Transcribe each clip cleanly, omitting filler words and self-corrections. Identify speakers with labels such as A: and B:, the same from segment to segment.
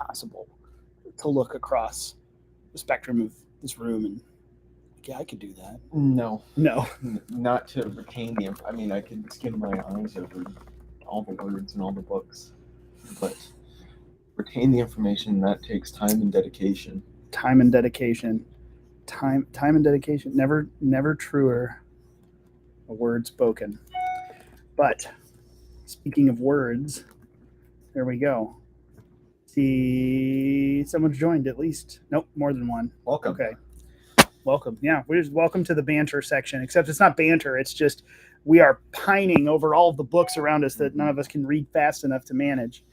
A: possible to look across the spectrum of this room and yeah, I could do that.
B: No,
A: No.
B: not to retain the. I mean, I could skim my eyes over all the words and all the books, but retain the information, that takes time and dedication.
A: Time and dedication. Time and dedication. Never truer a word spoken. But speaking of words, there we go. See, someone's joined at least. Nope, more than one.
B: Welcome.
A: Okay. Welcome. Yeah, we're just welcome to the banter section, except it's not banter. It's just we are pining over all of the books around us that none of us can read fast enough to manage.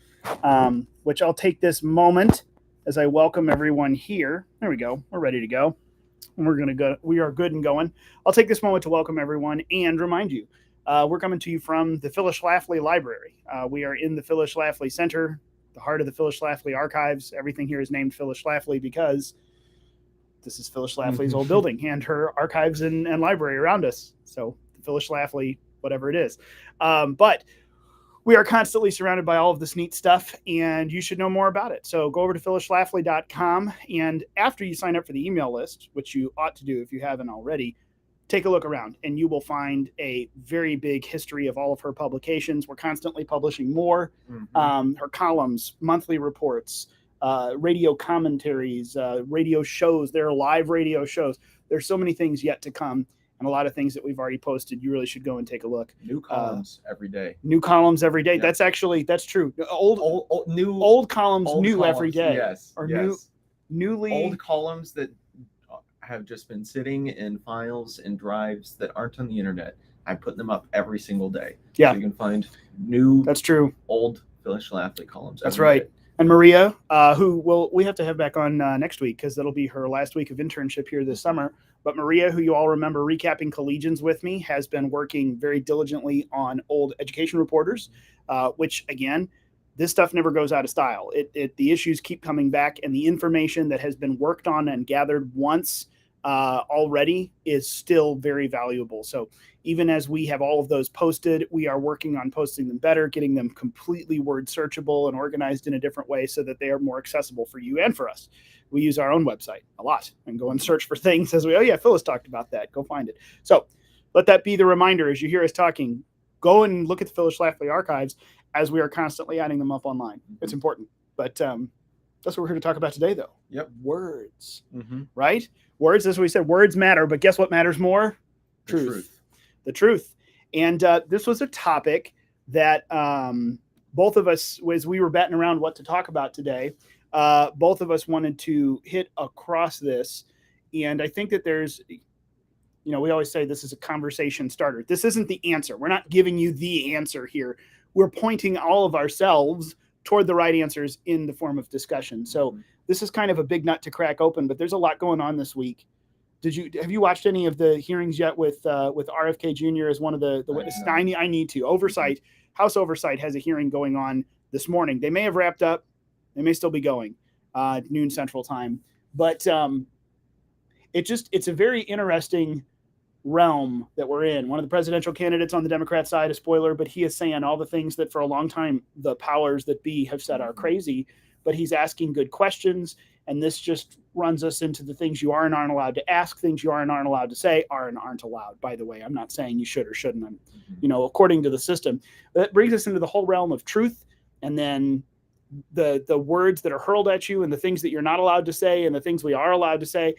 A: Which I'll take this moment as I welcome everyone here. There we go. We're ready to go. And we're going to go. We are good and going. I'll take this moment to welcome everyone and remind you, we're coming to you from the Phyllis Schlafly Library. We are in the Phyllis Schlafly Center, the heart of the Phyllis Schlafly Archives. Everything here is named Phyllis Schlafly because this is Phyllis Schlafly's old building and her archives and library around us. So the Phyllis Schlafly, whatever it is. But we are constantly surrounded by all of this neat stuff, and you should know more about it. So go over to phyllisschlafly.com, and after you sign up for the email list, which you ought to do if you haven't already, take a look around, and you will find a very big history of all of her publications. We're constantly publishing more. Her columns, monthly reports, radio commentaries, radio shows. There are live radio shows. There's so many things yet to come, and a lot of things that we've already posted. You really should go and take a look.
B: New columns every day.
A: New columns every day.
B: Yeah.
A: That's true. Old columns every day.
B: Yes.
A: Or
B: yes.
A: newly
B: old columns that have just been sitting in files and drives that aren't on the internet. I put them up every single day.
A: Yeah.
B: So you can find new.
A: That's true.
B: Old Phyllis Schlafly columns.
A: That's right. Day. And Maria, who we have to have back on next week because that'll be her last week of internship here this summer. But Maria, who you all remember recapping collegians with me, has been working very diligently on old education reporters, which, again, this stuff never goes out of style. The issues keep coming back, and the information that has been worked on and gathered once already is still very valuable. So even as we have all of those posted, we are working on posting them better, getting them completely word searchable and organized in a different way so that they are more accessible for you and for us. We use our own website a lot and go and search for things as we, oh yeah, Phyllis talked about that. Go find it. So let that be the reminder as you hear us talking, go and look at the Phyllis Schlafly archives as we are constantly adding them up online. It's important. But that's what we're here to talk about today, though.
B: Yep.
A: Words, right? Words, as we said, words matter, but guess what matters more? Truth. The truth. And this was a topic that both of us, as we were batting around what to talk about today, both of us wanted to hit across this. And I think that there's, we always say this is a conversation starter. This isn't the answer. We're not giving you the answer here. We're pointing all of ourselves toward the right answers in the form of discussion. So this is kind of a big nut to crack open, but there's a lot going on this week. Have you watched any of the hearings yet with RFK Jr. as one of the witnesses? I need to. Oversight, House Oversight has a hearing going on this morning. They may have wrapped up. They may still be going noon Central Time. But it's a very interesting realm that we're in. One of the presidential candidates on the Democrat side, a spoiler, but he is saying all the things that for a long time the powers that be have said are crazy, but he's asking good questions. And this just runs us into the things you are and aren't allowed to ask, things you are and aren't allowed to say, are and aren't allowed. By the way, I'm not saying you should or shouldn't. According to the system. That brings us into the whole realm of truth, and then the words that are hurled at you and the things that you're not allowed to say and the things we are allowed to say.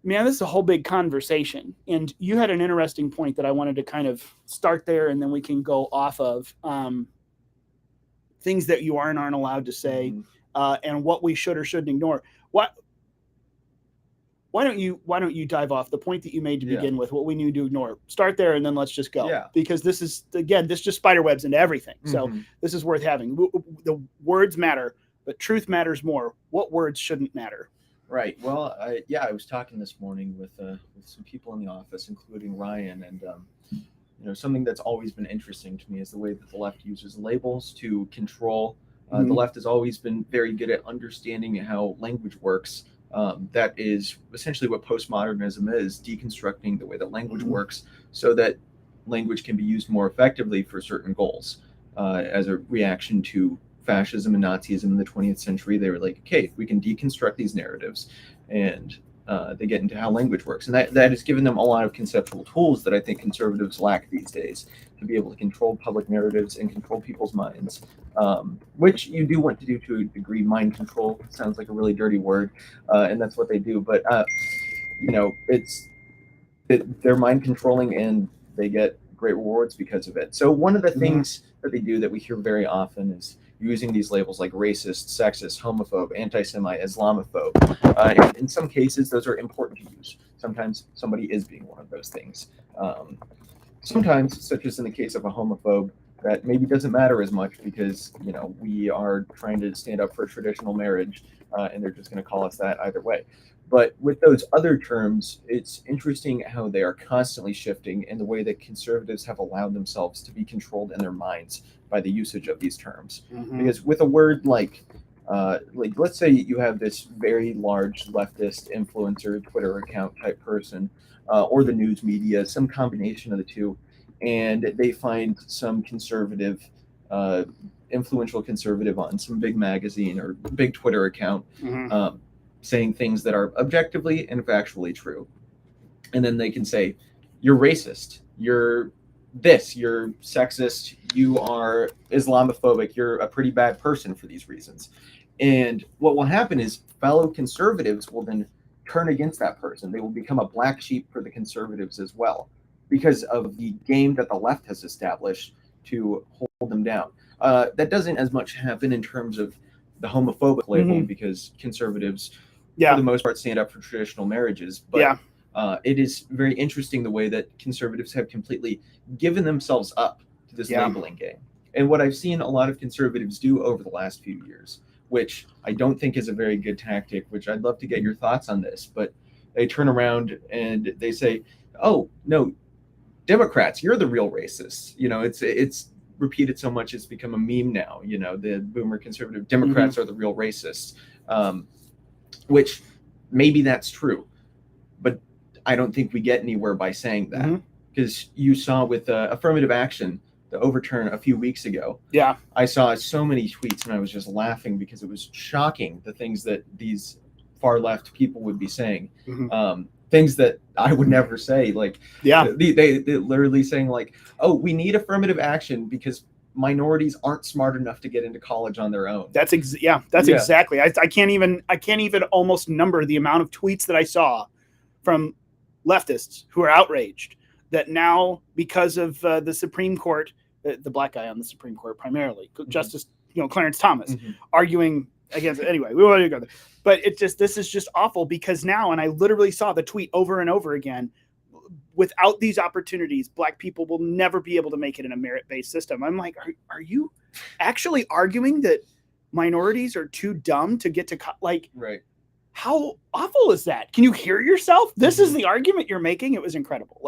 A: Man, this is a whole big conversation. And you had an interesting point that I wanted to kind of start there, and then we can go off of things that you are and aren't allowed to say. And what we should or shouldn't ignore. Why don't you dive off the point that you made to begin with, what we need to ignore? Start there, and then let's just go.
B: Yeah.
A: Because this is, again, this just spider webs into everything. So this is worth having. The words matter, but truth matters more. What words shouldn't matter?
B: Right. Well, I was talking this morning with some people in the office, including Ryan, and something that's always been interesting to me is the way that the left uses labels to control. The left has always been very good at understanding how language works. That is essentially what postmodernism is, deconstructing the way that language works so that language can be used more effectively for certain goals as a reaction to fascism and Nazism in the 20th century, they were like, okay, we can deconstruct these narratives, and they get into how language works, and that has given them a lot of conceptual tools that I think conservatives lack these days, to be able to control public narratives and control people's minds, which you do want to do to a degree. Mind control sounds like a really dirty word, and that's what they do. But they're mind controlling, and they get great rewards because of it. So one of the things that they do that we hear very often is using these labels like racist, sexist, homophobe, anti-Semite, Islamophobe. And in some cases, those are important to use. Sometimes somebody is being one of those things. Sometimes, such as in the case of a homophobe, that maybe doesn't matter as much because we are trying to stand up for traditional marriage, and they're just going to call us that either way. But with those other terms, it's interesting how they are constantly shifting in the way that conservatives have allowed themselves to be controlled in their minds by the usage of these terms. Because with a word like let's say you have this very large leftist influencer, Twitter account type person, or the news media, some combination of the two, and they find some conservative, influential conservative on some big magazine or big Twitter account, saying things that are objectively and factually true. And then they can say, you're racist, you're this, you're sexist, you are Islamophobic, you're a pretty bad person for these reasons. And what will happen is fellow conservatives will then turn against that person. They will become a black sheep for the conservatives as well, because of the game that the left has established to hold them down. That doesn't as much happen in terms of the homophobic label, because conservatives, for the most part, stand up for traditional marriages. But it is very interesting the way that conservatives have completely given themselves up to this labeling game. And what I've seen a lot of conservatives do over the last few years, which I don't think is a very good tactic, which I'd love to get your thoughts on this, but they turn around and they say, oh, no, Democrats, you're the real racists. It's repeated so much, it's become a meme now. The boomer conservative Democrats are the real racists, which maybe that's true, but I don't think we get anywhere by saying that, because you saw with affirmative action, the overturn a few weeks ago. I saw so many tweets and I was just laughing because it was shocking, the things that these far left people would be saying. Things that I would never say. Like, they literally saying like, oh, we need affirmative action because minorities aren't smart enough to get into college on their own.
A: That's exactly. I can't even almost number the amount of tweets that I saw from leftists who are outraged that now, because of the Supreme Court, the black guy on the Supreme Court primarily, Justice Clarence Thomas, arguing against it. Anyway, we want to go there. But this is just awful, because now, and I literally saw the tweet over and over again, without these opportunities, black people will never be able to make it in a merit-based system. I'm like, are you actually arguing that minorities are too dumb to get to
B: right?
A: How awful is that? Can you hear yourself? This is the argument you're making. It was incredible.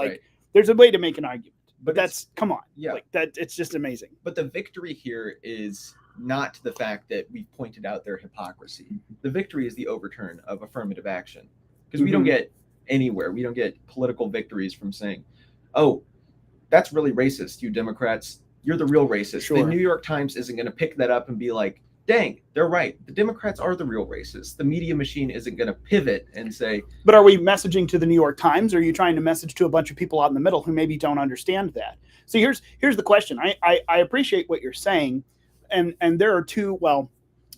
A: There's a way to make an argument, but that's, come on. It's just amazing.
B: But the victory here is not the fact that we pointed out their hypocrisy. The victory is the overturn of affirmative action, because we don't get anywhere. We don't get political victories from saying, oh, that's really racist, you Democrats. You're the real racist. The New York Times isn't going to pick that up and be like, dang, they're right. The Democrats are the real racists. The media machine isn't going to pivot and say.
A: But are we messaging to the New York Times, or are you trying to message to a bunch of people out in the middle who maybe don't understand that? So here's the question. I appreciate what you're saying. And there are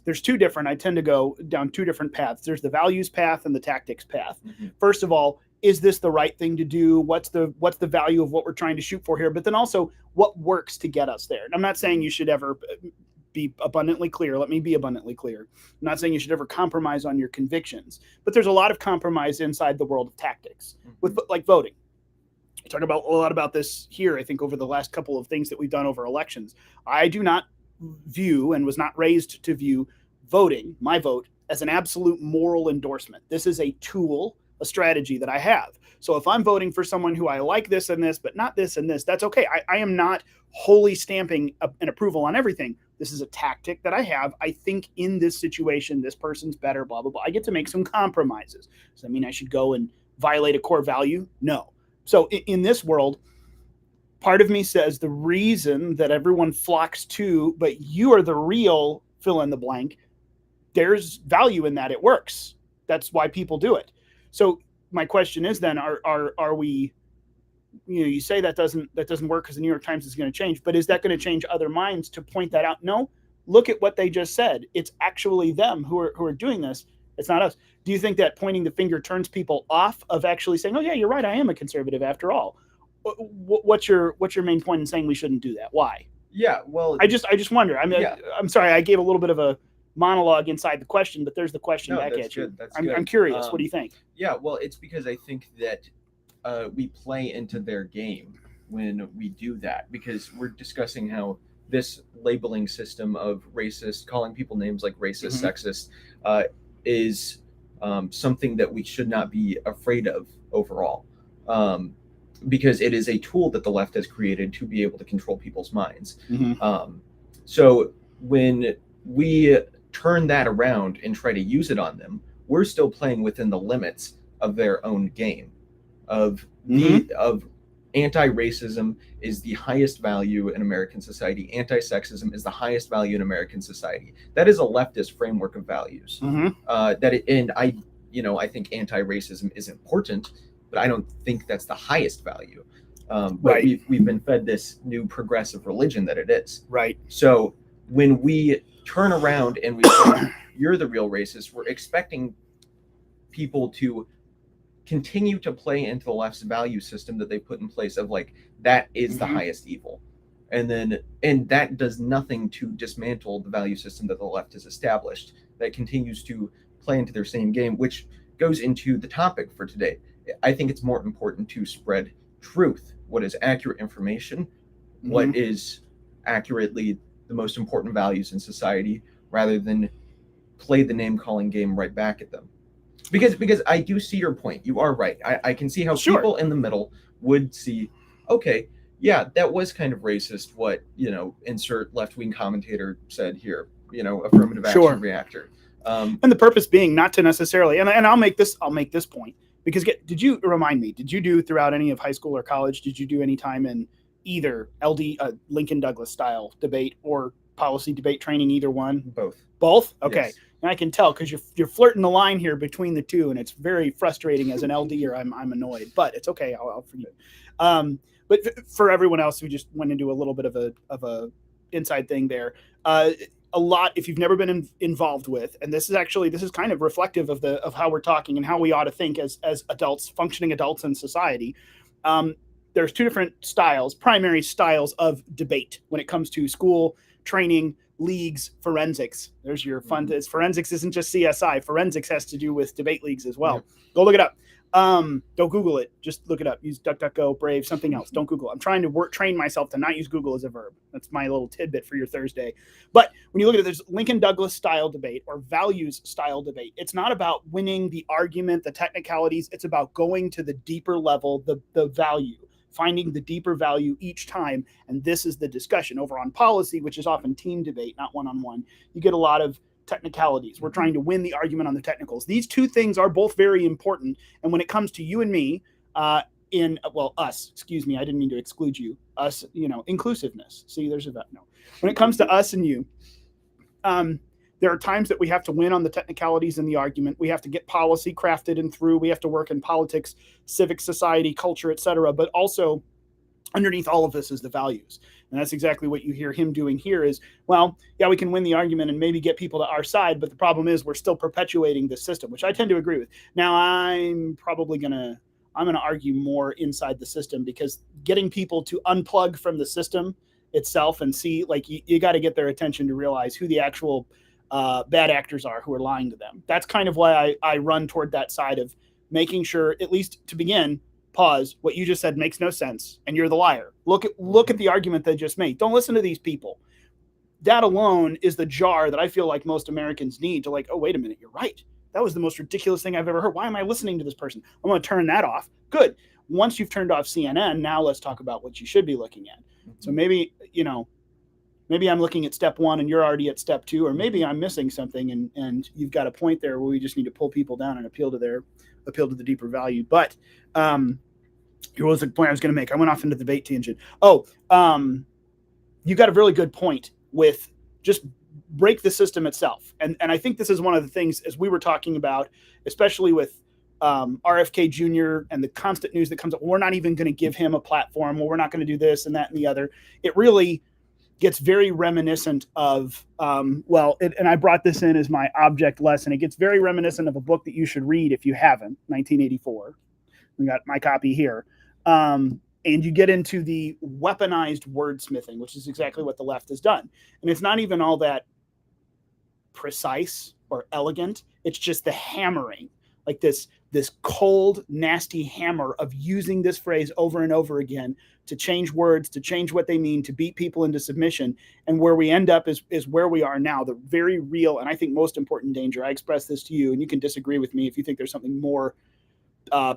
A: there's two different, I tend to go down two different paths. There's the values path and the tactics path. First of all, is this the right thing to do? What's the value of what we're trying to shoot for here? But then also, what works to get us there? And I'm not saying you should ever be abundantly clear. Let me be abundantly clear. I'm not saying you should ever compromise on your convictions, but there's a lot of compromise inside the world of tactics with like voting. I talk about a lot about this here, I think, over the last couple of things that we've done over elections. I do not view, and was not raised to view, voting, my vote, as an absolute moral endorsement. This is a tool, a strategy that I have. So if I'm voting for someone who I like this and this, but not this and this, that's okay. I am not wholly stamping an approval on everything. This is a tactic that I have. I think in this situation, this person's better, blah, blah, blah. I get to make some compromises. Does that mean I should go and violate a core value? No. So in this world, part of me says the reason that everyone flocks to, but you are the real fill in the blank. There's value in that. It works. That's why people do it. So my question is then, are we, you say that doesn't work because the New York Times is going to change, but is that going to change other minds to point that out? No, look at what they just said. It's actually them who are doing this. It's not us. Do you think that pointing the finger turns people off of actually saying, oh yeah, you're right, I am a conservative after all? What's your main point in saying we shouldn't do that? Why?
B: Yeah, well,
A: I just wonder. I mean,
B: yeah.
A: I'm sorry, I gave a little bit of a monologue inside the question, but there's the question back at you. I'm curious. What do you think?
B: Yeah, well, it's because I think that we play into their game when we do that, because we're discussing how this labeling system of racist, calling people names like racist, sexist, is something that we should not be afraid of overall, because it is a tool that the left has created to be able to control people's minds. So when we turn that around and try to use it on them, we're still playing within the limits of their own game of of anti-racism is the highest value in American society. Anti-sexism is the highest value in American society. That is a leftist framework of values. And I think anti-racism is important, but I don't think that's the highest value. But we've been fed this new progressive religion that it is.
A: Right.
B: So when we turn around and we say, you're the real racist, we're expecting people to continue to play into the left's value system that they put in place of like, that is the highest evil. And that does nothing to dismantle the value system that the left has established, that continues to play into their same game, which goes into the topic for today. I think it's more important to spread truth, what is accurate information, what is accurately the most important values in society, rather than play the name calling game right back at them. Because I do see your point. You are right. I can see how people in the middle would see, okay, yeah, that was kind of racist what, insert left-wing commentator said here, affirmative action reactor.
A: And the purpose being not to necessarily, and I'll make this point, because did you do throughout any of high school or college, did you do any time in either Lincoln Douglas style debate or policy debate training, either one? Both? Okay. Yes. And I can tell because you're flirting the line here between the two, and it's very frustrating as an LDer. I'm annoyed, but it's okay. I'll forgive it. But for everyone else who just went into a little bit of a inside thing there, a lot, if you've never been involved with, and this is kind of reflective of how we're talking and how we ought to think as adults, functioning adults in society. There's two different primary styles of debate when it comes to school training, leagues, forensics. There's your fun. Forensics isn't just CSI. Forensics has to do with debate leagues as well. Go look it up. Don't Google it. Just look it up. Use DuckDuckGo, Brave, something else. Don't Google it. I'm trying to train myself to not use Google as a verb. That's my little tidbit for your Thursday. But when you look at it, there's Lincoln Douglas style debate or values style debate. It's not about winning the argument, the technicalities. It's about going to the deeper level, the value, finding the deeper value each time. And this is the discussion. Over on policy, which is often team debate, not one-on-one, you get a lot of technicalities. We're trying to win the argument on the technicals. These two things are both very important. And when it comes to you and me, us, excuse me, I didn't mean to exclude you, us, inclusiveness. See, there's a, no. When it comes to us and you, there are times that we have to win on the technicalities in the argument. We have to get policy crafted and through. We have to work in politics, civic society, culture, etc. But also underneath all of this is the values. And that's exactly what you hear him doing here is, well, yeah, we can win the argument and maybe get people to our side. But the problem is we're still perpetuating the system, which I tend to agree with. Now, I'm going to argue more inside the system, because getting people to unplug from the system itself and see, like, you got to get their attention to realize who the actual bad actors are who are lying to them. That's kind of why I run toward that side of making sure, at least to begin, pause, what you just said makes no sense, and you're the liar. Look at the argument they just made. Don't listen to these people. That alone is the jar that I feel like most Americans need to, like, oh, wait a minute, you're right. That was the most ridiculous thing I've ever heard. Why am I listening to this person? I'm going to turn that off. Good. Once you've turned off CNN, now let's talk about what you should be looking at. So maybe I'm looking at step one and you're already at step two, or maybe I'm missing something and you've got a point there where we just need to pull people down and appeal to the deeper value. But here was the point I was going to make. I went off into the debate tangent. You got a really good point with just break the system itself. And I think this is one of the things, as we were talking about, especially with RFK Jr. and the constant news that comes up, we're not even going to give him a platform. Well, we're not going to do this and that and the other. It really gets very reminiscent of, and I brought this in as my object lesson. It gets very reminiscent of a book that you should read if you haven't, 1984. We got my copy here. And you get into the weaponized wordsmithing, which is exactly what the left has done. And it's not even all that precise or elegant. It's just the hammering, like this cold, nasty hammer of using this phrase over and over again to change words, to change what they mean, to beat people into submission. And where we end up is where we are now, the very real, and I think most important danger. I express this to you, and you can disagree with me if you think there's something more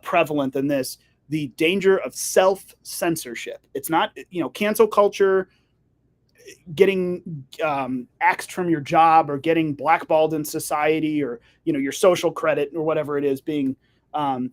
A: prevalent than this. The danger of self-censorship. It's not, cancel culture, getting axed from your job or getting blackballed in society, or, your social credit or whatever it is being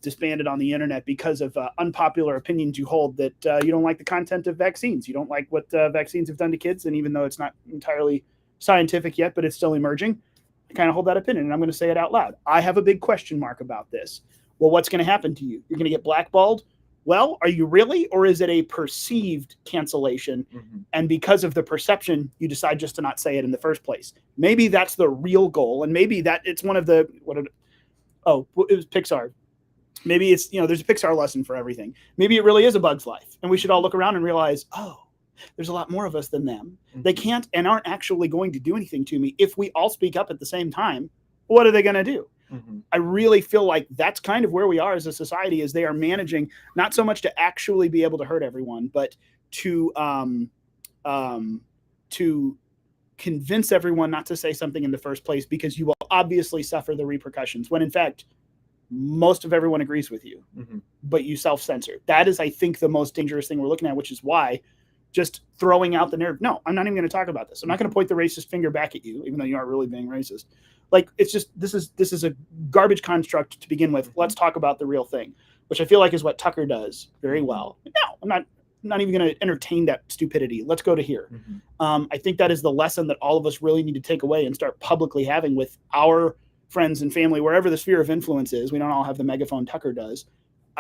A: disbanded on the internet because of unpopular opinions you hold, that you don't like the content of vaccines. You don't like what vaccines have done to kids. And even though it's not entirely scientific yet, but it's still emerging, I kind of hold that opinion, and I'm going to say it out loud. I have a big question mark about this. Well, what's going to happen to you? You're going to get blackballed. Well, are you really, or is it a perceived cancellation? Mm-hmm. And because of the perception, you decide just to not say it in the first place. Maybe that's the real goal. And maybe that it's one of the, it was Pixar. Maybe it's, there's a Pixar lesson for everything. Maybe it really is a bug's life. And we should all look around and realize, there's a lot more of us than them. Mm-hmm. They can't and aren't actually going to do anything to me. If we all speak up at the same time, what are they going to do? Mm-hmm. I really feel like that's kind of where we are as a society, is they are managing not so much to actually be able to hurt everyone, but to convince everyone not to say something in the first place, because you will obviously suffer the repercussions, when in fact, most of everyone agrees with you, mm-hmm. but you self-censor. That is, I think, the most dangerous thing we're looking at, which is why just throwing out the narrative, no, I'm not even going to talk about this. I'm not going to point the racist finger back at you, even though you aren't really being racist. Like, it's just, this is a garbage construct to begin with. Let's talk about the real thing, which I feel like is what Tucker does very well. No, I'm not even going to entertain that stupidity. Let's go to here. Mm-hmm. I think that is the lesson that all of us really need to take away and start publicly having with our friends and family, wherever the sphere of influence is. We don't all have the megaphone Tucker does.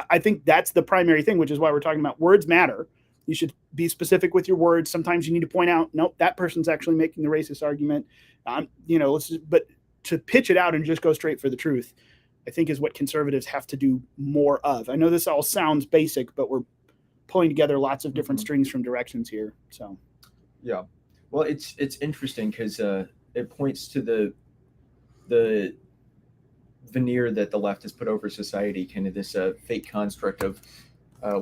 A: I think that's the primary thing, which is why we're talking about words matter. You should be specific with your words. Sometimes you need to point out, nope, that person's actually making the racist argument. But to pitch it out and just go straight for the truth, I think is what conservatives have to do more of. I know this all sounds basic, but we're pulling together lots of different strings from directions here. So,
B: yeah, well, it's interesting because it points to the veneer that the left has put over society, kind of this fake construct of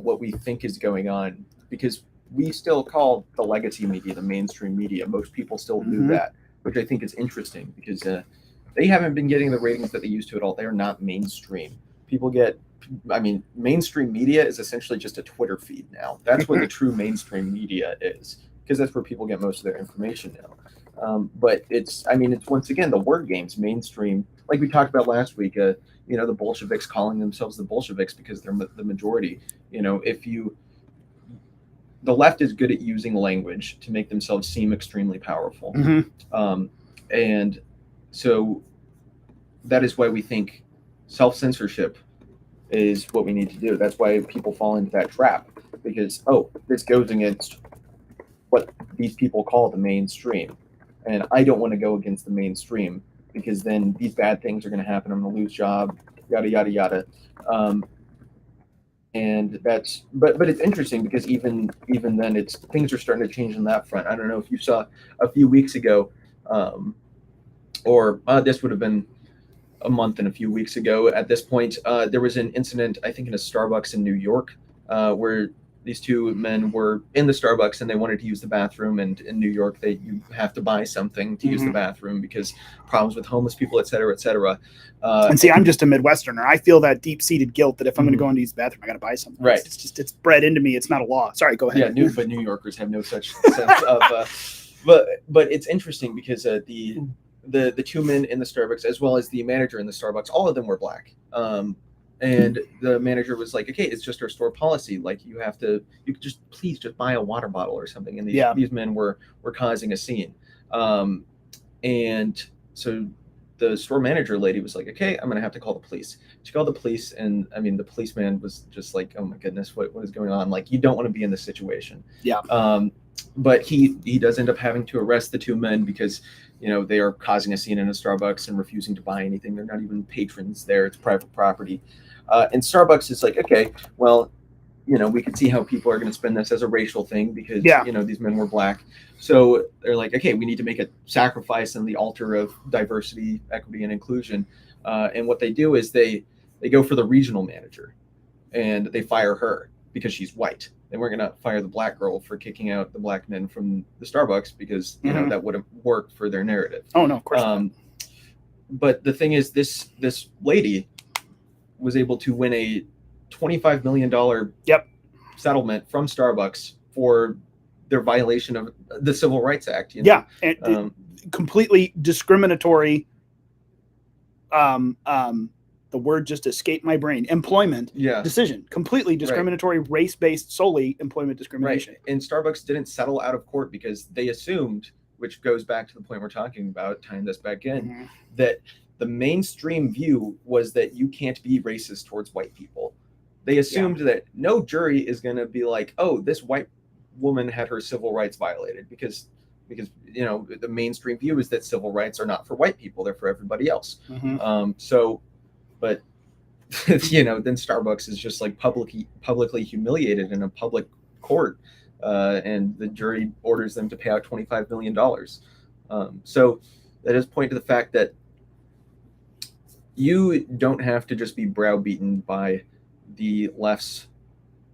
B: what we think is going on, because we still call the legacy media the mainstream media. Most people still do that, which I think is interesting, because they haven't been getting the ratings that they used to at all. They are not mainstream. Mainstream media is essentially just a Twitter feed now. That's what the true mainstream media is, because that's where people get most of their information now. But it's once again, the word games, mainstream, like we talked about last week, the Bolsheviks calling themselves the Bolsheviks because they're the majority. The left is good at using language to make themselves seem extremely powerful. Mm-hmm. And so that is why we think self-censorship is what we need to do. That's why people fall into that trap, because, this goes against what these people call the mainstream. And I don't want to go against the mainstream, because then these bad things are going to happen. I'm going to lose job, yada, yada, yada. And that's, but it's interesting, because even then things are starting to change on that front. I don't know if you saw a few weeks ago, this would have been a month and a few weeks ago at this point, there was an incident, I think in a Starbucks in New York, where these two men were in the Starbucks and they wanted to use the bathroom. And in New York, you have to buy something to use the bathroom, because problems with homeless people, et cetera, et cetera.
A: And see, I'm just a Midwesterner. I feel that deep-seated guilt that if I'm going to go into use the bathroom, I got to buy something.
B: Right.
A: It's bred into me. It's not a law. Sorry, go ahead.
B: Yeah, but New Yorkers have no such sense of. But it's interesting, because the two men in the Starbucks, as well as the manager in the Starbucks, all of them were black. And the manager was like, okay, it's just our store policy. Like, you could please just buy a water bottle or something. And these men were causing a scene. And so the store manager lady was like, okay, I'm going to have to call the police. She called the police. And I mean, the policeman was just like, oh my goodness, what is going on? Like, you don't want to be in this situation.
A: Yeah.
B: But he does end up having to arrest the two men because, they are causing a scene in a Starbucks and refusing to buy anything. They're not even patrons there. It's private property. And Starbucks is like, okay, well, we could see how people are going to spin this as a racial thing because, these men were black. So they're like, okay, we need to make a sacrifice on the altar of diversity, equity, and inclusion. And what they do is they go for the regional manager and they fire her because she's white. They weren't going to fire the black girl for kicking out the black men from the Starbucks because, that wouldn't work for their narrative.
A: Oh, no, of course not.
B: But the thing is, this lady was able to win a $25 million settlement from Starbucks for their violation of the Civil Rights Act.
A: Yeah, and completely discriminatory. The word just escaped my brain. Employment decision, completely discriminatory, race-based, solely employment discrimination.
B: Right. And Starbucks didn't settle out of court because they assumed, which goes back to the point we're talking about, tying this back in, that the mainstream view was that you can't be racist towards white people. They assumed that no jury is going to be like, oh, this white woman had her civil rights violated because the mainstream view is that civil rights are not for white people, they're for everybody else. But then Starbucks is just like publicly humiliated in a public court, and the jury orders them to pay out $25 million. So that does point to the fact that you don't have to just be browbeaten by the left's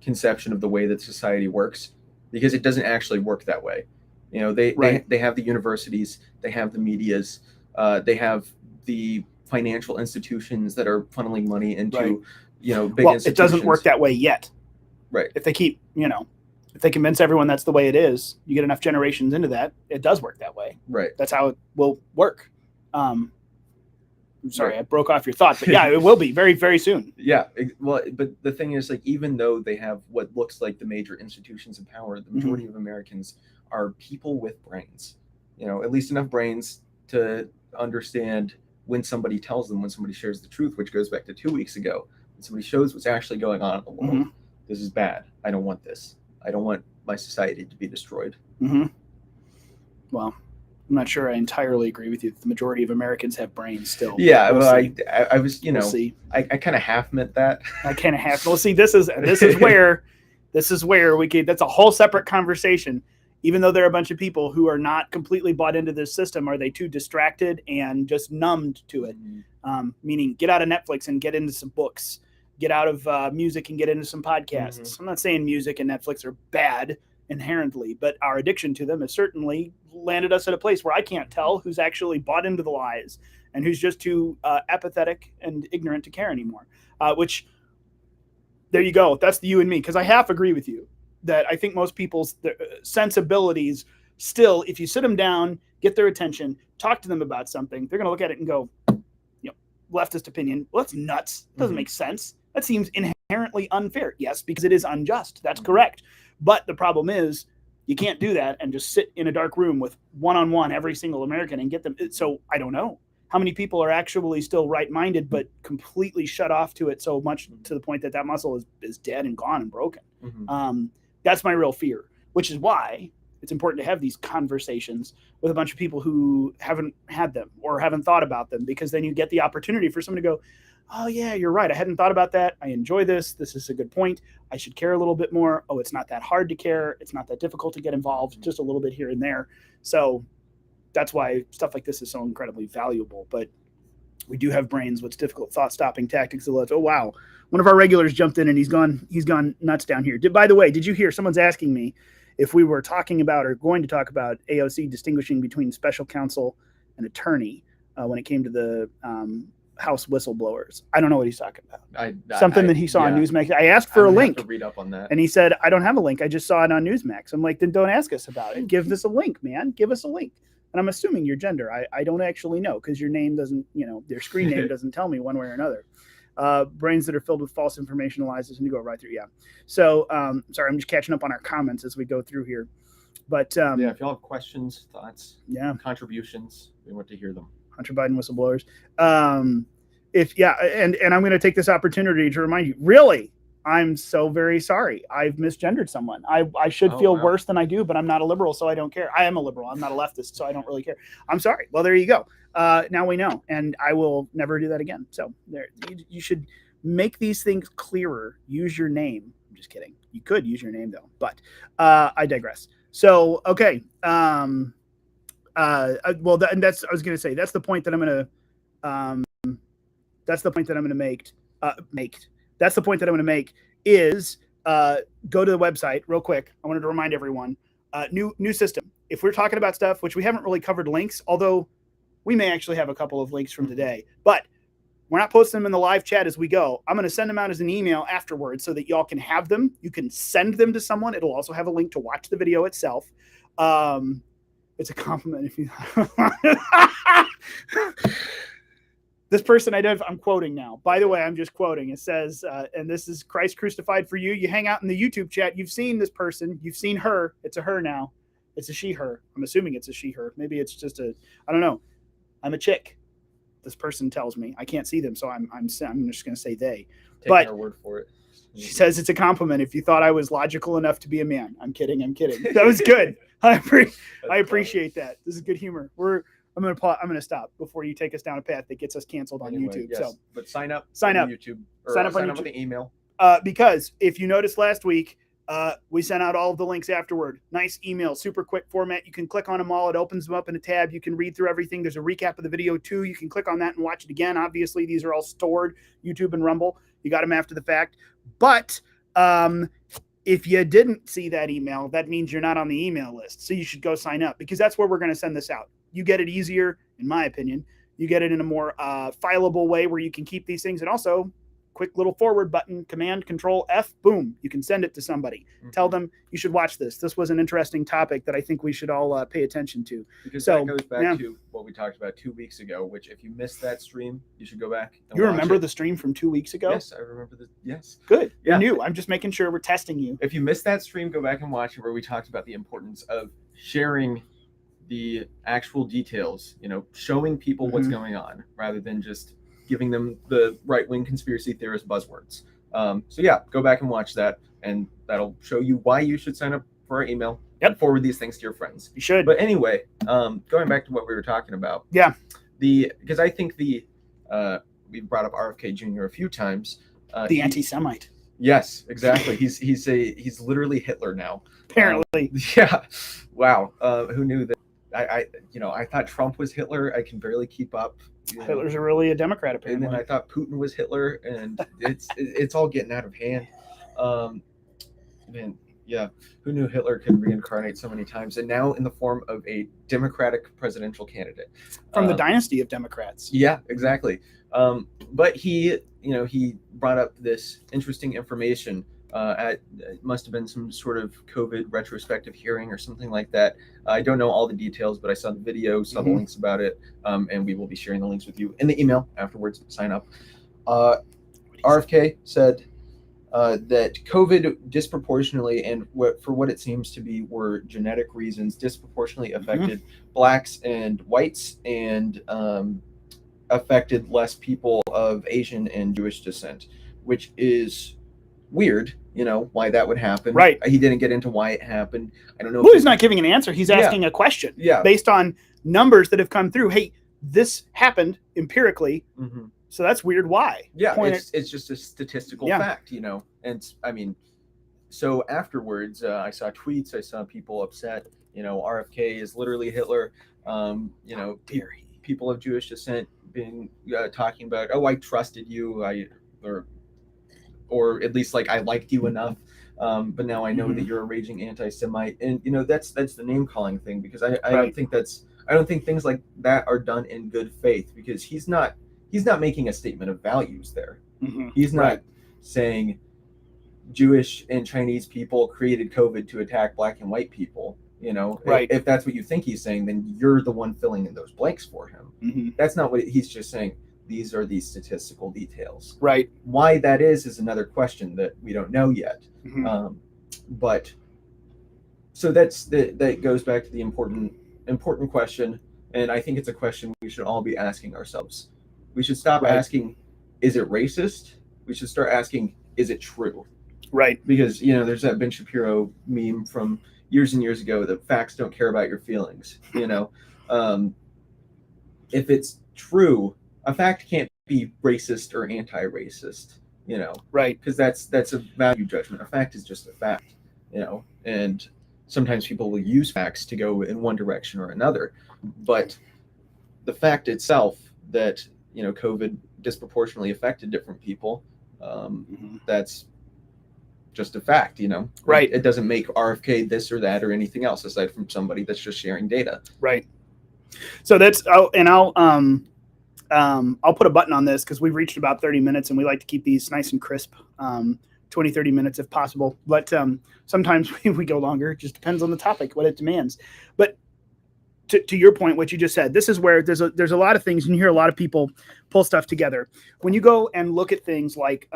B: conception of the way that society works, because it doesn't actually work that way. They have the universities, they have the medias, they have the financial institutions that are funneling money into, big institutions.
A: It doesn't work that way yet.
B: Right.
A: If they keep, if they convince everyone that's the way it is, you get enough generations into that, it does work that way.
B: Right.
A: That's how it will work. I'm sorry, I broke off your thought, but yeah, it will be very, very soon.
B: Yeah. Well, but the thing is, like, even though they have what looks like the major institutions of power, the majority of Americans are people with brains, at least enough brains to understand when somebody tells them, when somebody shares the truth, which goes back to 2 weeks ago, when somebody shows what's actually going on in the world. This is bad. I don't want this. I don't want my society to be destroyed.
A: Well, I'm not sure I entirely agree with you. The majority of Americans have brains still.
B: Yeah, well, I was, we'll see. I kind of half meant that.
A: I kind of half. Well, see, this is where we could. That's a whole separate conversation. Even though there are a bunch of people who are not completely bought into this system, are they too distracted and just numbed to it? Meaning, get out of Netflix and get into some books. Get out of music and get into some podcasts. I'm not saying music and Netflix are bad inherently, but our addiction to them has certainly landed us at a place where I can't tell who's actually bought into the lies and who's just too apathetic and ignorant to care anymore. Which, there you go. That's the you and me, because I half agree with you that I think most people's sensibilities still, if you sit them down, get their attention, talk to them about something, they're going to look at it and go, leftist opinion, well, that's nuts. It doesn't make sense. That seems inherently unfair. Yes, because it is unjust. That's correct. But the problem is, you can't do that and just sit in a dark room with one-on-one every single American and get them. So I don't know how many people are actually still right-minded, but completely shut off to it so much to the point that muscle is dead and gone and broken. That's my real fear, which is why it's important to have these conversations with a bunch of people who haven't had them or haven't thought about them, because then you get the opportunity for someone to go, oh yeah, you're right. I hadn't thought about that. I enjoy this. This is a good point. I should care a little bit more. Oh, it's not that hard to care. It's not that difficult to get involved, just a little bit here and there. So that's why stuff like this is so incredibly valuable. But we do have brains. What's difficult? Thought-stopping tactics. Oh, wow. One of our regulars jumped in and he's gone nuts down here. By the way, did you hear someone's asking me if we were talking about or going to talk about AOC distinguishing between special counsel and attorney when it came to the House whistleblowers? I don't know what he's talking about. Something that he saw on Newsmax. I asked for a link.
B: To read up on that.
A: And he said, I don't have a link. I just saw it on Newsmax. I'm like, then don't ask us about it. Give us a link, man. Give us a link. And I'm assuming your gender. I don't actually know, because your name doesn't, your screen name doesn't tell me one way or another. Brains that are filled with false information, lies, and you go right through. Yeah. So, sorry, I'm just catching up on our comments as we go through here. But
B: if y'all have questions, thoughts, contributions, want to hear them.
A: Hunter Biden whistleblowers. And I'm going to take this opportunity to remind you, really, I'm so very sorry. I've misgendered someone. I should feel worse than I do, but I'm not a liberal, so I don't care. I am a liberal. I'm not a leftist, so I don't really care. I'm sorry. Well, there you go. Now we know, and I will never do that again. So there, you should make these things clearer. Use your name. I'm just kidding. You could use your name though, but I digress. So okay. And that's I was going to say that's the point that I'm going to. That's the point that I'm going to make. That's the point that I'm going to make is go to the website real quick. I wanted to remind everyone, new system. If we're talking about stuff, which we haven't really covered links, although we may actually have a couple of links from today, but we're not posting them in the live chat as we go. I'm going to send them out as an email afterwards so that y'all can have them. You can send them to someone. It'll also have a link to watch the video itself. It's a compliment if you this person I'm quoting now. By the way, I'm just quoting. It says, and this is Christ crucified for you. You hang out in the YouTube chat. You've seen this person. You've seen her. It's a her now. It's a she, her. I'm assuming it's a she, her. Maybe it's just I don't know. I'm a chick. This person tells me. I can't see them, so I'm just going to say they.
B: Taking our word for it.
A: She says it's a compliment if you thought I was logical enough to be a man. I'm kidding. That was good. I appreciate that. This is good humor. I'm gonna stop before you take us down a path that gets us canceled on YouTube.
B: Yes,
A: so,
B: but sign up
A: on
B: YouTube.
A: Sign up on YouTube.
B: With the email.
A: Because if you noticed last week, we sent out all of the links afterward. Nice email, super quick format. You can click on them all. It opens them up in a tab. You can read through everything. There's a recap of the video too. You can click on that and watch it again. Obviously, these are all stored, YouTube and Rumble. You got them after the fact. But if you didn't see that email, that means you're not on the email list. So you should go sign up because that's where we're going to send this out. You get it easier, in my opinion. You get it in a more fileable way where you can keep these things. And also, quick little forward button, Command, Control, F, boom. You can send it to somebody. Mm-hmm. Tell them you should watch this. This was an interesting topic that I think we should all pay attention to.
B: Because that goes back to what we talked about 2 weeks ago, which if you missed that stream, you should go back and
A: You remember the stream from 2 weeks ago?
B: Yes, I remember yes.
A: Good. You're new. I'm just making sure we're testing you.
B: If you missed that stream, go back and watch it where we talked about the importance of sharing the actual details, showing people what's going on rather than just giving them the right-wing conspiracy theorist buzzwords. So yeah, go back and watch that, and that'll show you why you should sign up for our email and forward these things to your friends.
A: You should.
B: But anyway, going back to what we were talking about.
A: Yeah.
B: Because I think we brought up RFK Jr. a few times.
A: The anti-Semite.
B: Yes, exactly. He's literally Hitler now.
A: Apparently.
B: Yeah. Wow. Who knew that? I thought Trump was Hitler. I can barely keep up.
A: Hitler's really a Democrat, apparently.
B: And then I thought Putin was Hitler, and it's all getting out of hand. Who knew Hitler could reincarnate so many times, and now in the form of a Democratic presidential candidate
A: from the dynasty of Democrats.
B: Yeah, exactly. But he brought up this interesting information. It must have been some sort of COVID retrospective hearing or something like that. I don't know all the details, but I saw the video, saw the links about it, and we will be sharing the links with you in the email afterwards. Sign up. RFK said that COVID disproportionately, and for what it seems to be were genetic reasons, disproportionately affected blacks and whites and affected less people of Asian and Jewish descent, which is weird, why that would happen.
A: Right.
B: He didn't get into why it happened. I don't know.
A: Well, he's not giving an answer. He's asking a question based on numbers that have come through. Hey, this happened empirically. Mm-hmm. So that's weird. Why?
B: Yeah. It's just a statistical fact, And so afterwards, I saw tweets. I saw people upset, RFK is literally Hitler. People of Jewish descent being talking about, oh, I trusted you. Or at least I liked you enough, but now I know that you're a raging anti-Semite, and that's the name calling thing, because I don't think things like that are done in good faith, because he's not making a statement of values there. Mm-hmm. He's not saying Jewish and Chinese people created COVID to attack black and white people. If that's what you think he's saying, then you're the one filling in those blanks for him. Mm-hmm. That's not what he's just saying. These are the statistical details.
A: Right.
B: Why that is another question that we don't know yet. Mm-hmm. But so that goes back to the important question And I think it's a question we should all be asking ourselves. We should stop
A: Right.
B: asking, is it racist? We should start asking, is it true?
A: Right.
B: Because, there's that Ben Shapiro meme from years and years ago that facts don't care about your feelings. If it's true, a fact can't be racist or anti-racist,
A: Right.
B: because that's a value judgment. A fact is just a fact, and sometimes people will use facts to go in one direction or another, but the fact itself that COVID disproportionately affected different people, that's just a fact.
A: Right.
B: It doesn't make RFK this or that or anything else aside from somebody that's just sharing data.
A: Right. So I'll put a button on this because we've reached about 30 minutes and we like to keep these nice and crisp, 20, 30 minutes if possible. But sometimes we go longer. It just depends on the topic, what it demands. But to your point, what you just said, this is where there's a lot of things, and you hear a lot of people pull stuff together. When you go and look at things like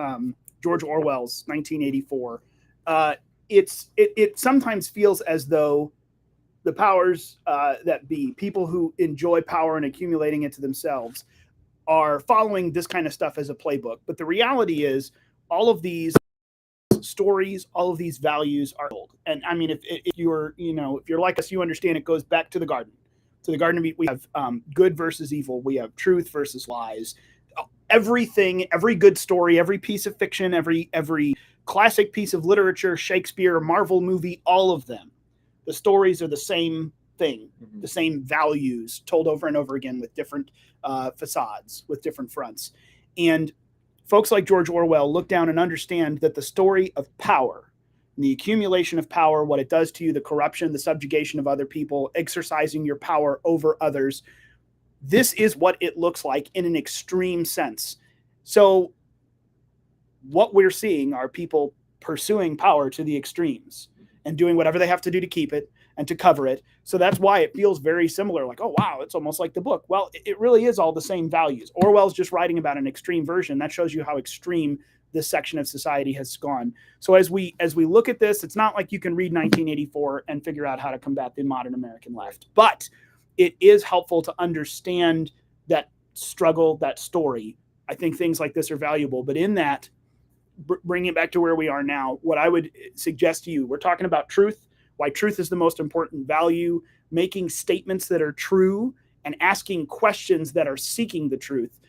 A: George Orwell's 1984, it sometimes feels as though the powers that be, people who enjoy power and accumulating it to themselves, are following this kind of stuff as a playbook. But the reality is all of these stories, all of these values are old. And I mean, if you're like us, you understand it goes back to the garden. To the Garden of Eden, we have good versus evil. We have truth versus lies. Everything, every good story, every piece of fiction, every classic piece of literature, Shakespeare, Marvel movie, all of them, the stories are the same thing, the same values told over and over again with different facades, with different fronts. And folks like George Orwell look down and understand that the story of power, the accumulation of power, what it does to you, the corruption, the subjugation of other people, exercising your power over others, this is what it looks like in an extreme sense. So what we're seeing are people pursuing power to the extremes and doing whatever they have to do to keep it and to cover it. So that's why it feels very similar. Like, oh, wow, it's almost like the book. Well, it really is all the same values. Orwell's just writing about an extreme version. That shows you how extreme this section of society has gone. So as we look at this, it's not like you can read 1984 and figure out how to combat the modern American left. But it is helpful to understand that struggle, that story. I think things like this are valuable. But in that, bringing it back to where we are now, what I would suggest to you, we're talking about truth, why truth is the most important value, making statements that are true, and asking questions that are seeking the truth.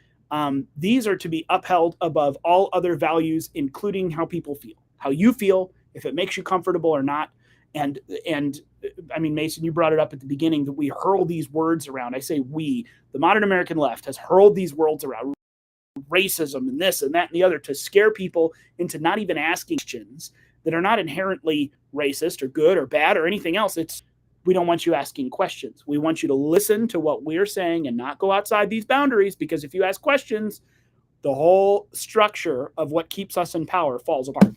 A: These are to be upheld above all other values, including how people feel, how you feel, if it makes you comfortable or not. And I mean, Mason, you brought it up at the beginning that we hurl these words around. I say we, the modern American left has hurled these words around, racism and this and that and the other, to scare people into not even asking questions that are not inherently racist or good or bad or anything else. It's, we don't want you asking questions. We want you to listen to what we're saying and not go outside these boundaries, because if you ask questions, the whole structure of what keeps us in power falls apart.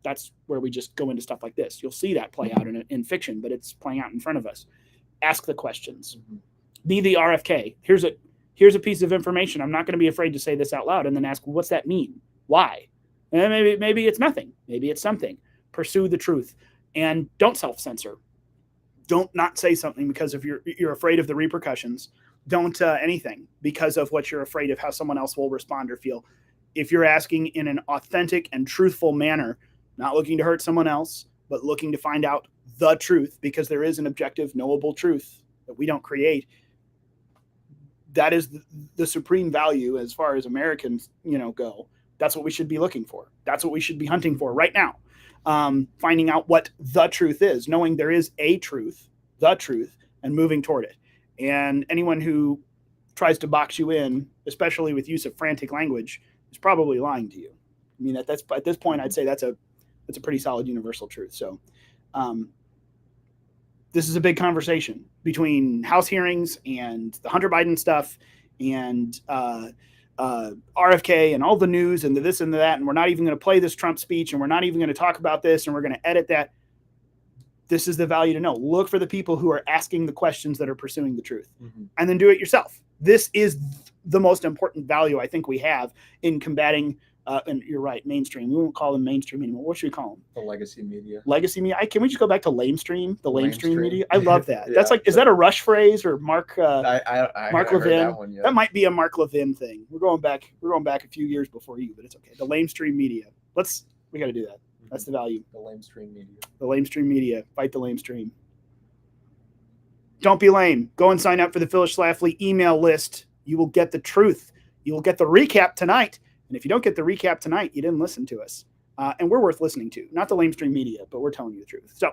A: That's where we just go into stuff like this. You'll see that play out in fiction, but it's playing out in front of us. Ask the questions. Be the RFK. Here's a piece of information. I'm not going to be afraid to say this out loud and then ask, well, what's that mean? Why? And maybe it's nothing. Maybe it's something. Pursue the truth and don't self-censor. Don't not say something because of you're afraid of the repercussions. Don't anything because of what you're afraid of how someone else will respond or feel. If you're asking in an authentic and truthful manner, not looking to hurt someone else, but looking to find out the truth, because there is an objective, knowable truth that we don't create. That is the supreme value as far as Americans, go. That's what we should be looking for. That's what we should be hunting for right now. Finding out what the truth is, knowing there is a truth, the truth, and moving toward it. And anyone who tries to box you in, especially with use of frantic language, is probably lying to you. I mean, at this point, I'd say that's a pretty solid universal truth. So this is a big conversation between House hearings and the Hunter Biden stuff and RFK and all the news and the this and the that. And we're not even going to play this Trump speech, and we're not even going to talk about this, and we're going to edit that. This is the value to know. Look for the people who are asking the questions that are pursuing the truth, and then do it yourself. This is the most important value I think we have in combating. And you're right, mainstream. We won't call them mainstream anymore. What should we call them?
B: The legacy media.
A: Legacy media. Can we just go back to lamestream? The lamestream
B: Lamestream.
A: media. I love that.
B: Yeah,
A: That's like, is that a Rush phrase or Mark?
B: I
A: Mark
B: haven't heard
A: Levin.
B: that one yet.
A: That might be a Mark Levin thing. We're going back a few years before you, but it's okay. The lamestream media. We got to do that. That's the value.
B: The lamestream media.
A: The lamestream media. Fight the lamestream. Don't be lame. Go and sign up for the Phyllis Schlafly email list. You will get the truth. You will get the recap tonight. And if you don't get the recap tonight, you didn't listen to us. And we're worth listening to. Not the lamestream media, but we're telling you the truth. So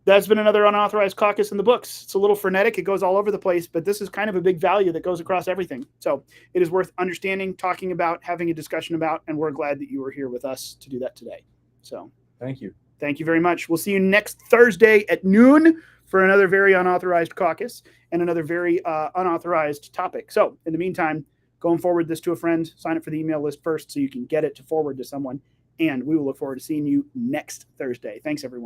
A: that's been another Unauthorized Caucus in the books. It's a little frenetic. It goes all over the place, but this is kind of a big value that goes across everything. So it is worth understanding, talking about, having a discussion about, and we're glad that you were here with us to do that today. So
B: thank you.
A: Thank you very much. We'll see you next Thursday at noon for another very unauthorized caucus and another very unauthorized topic. So in the meantime, go and forward this to a friend. Sign up for the email list first so you can get it to forward to someone. And we will look forward to seeing you next Thursday. Thanks, everyone.